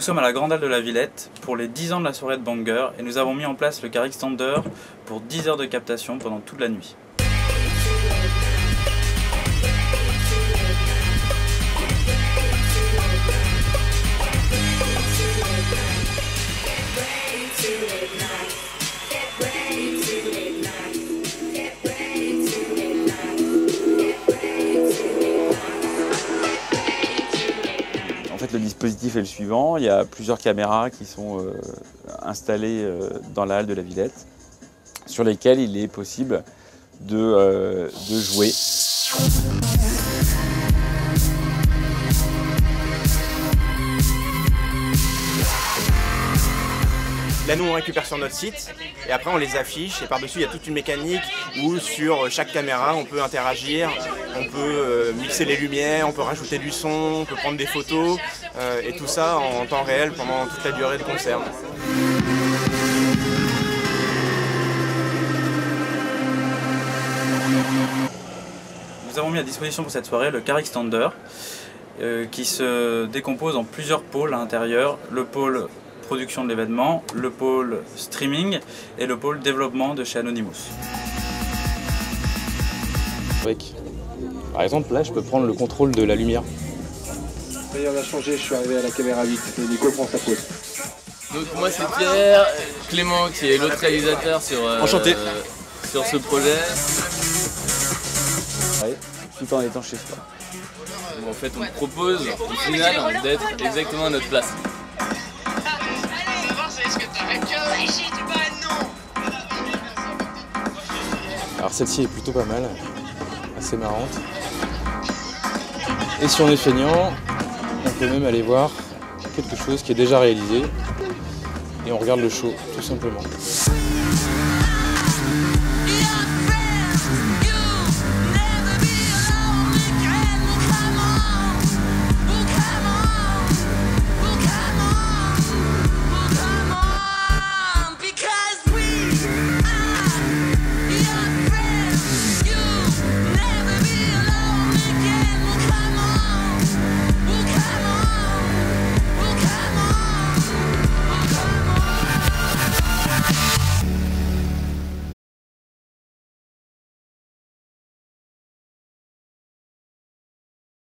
sommes à la Grande Halle de la Villette pour les 10 ans de la soirée de Banger et nous avons mis en place le car extender pour 10 heures de captation pendant toute la nuit. En fait, le dispositif est le suivant, il y a plusieurs caméras qui sont installées dans la halle de la Villette, sur lesquelles il est possible de jouer. Là, nous, on récupère sur notre site et après, on les affiche. Et par-dessus, il y a toute une mécanique où, sur chaque caméra, on peut interagir, on peut mixer les lumières, on peut rajouter du son, on peut prendre des photos et tout ça en temps réel pendant toute la durée du concert. Nous avons mis à disposition pour cette soirée le car extender qui se décompose en plusieurs pôles à l'intérieur. Le pôle production de l'événement, le pôle streaming et le pôle développement de chez Anonymous. Par exemple, là, je peux prendre le contrôle de la lumière. D'ailleurs, on a changé, je suis arrivé à la caméra 8 et Nico prend sa pause. Donc moi c'est Pierre, Clément qui est l'autre réalisateur sur ce projet. Ouais, tout en étant chez soi. En fait on propose au final d'être exactement à notre place. Alors celle-ci est plutôt pas mal, assez marrante. Et si on est feignant, on peut même aller voir quelque chose qui est déjà réalisé et on regarde le show tout simplement.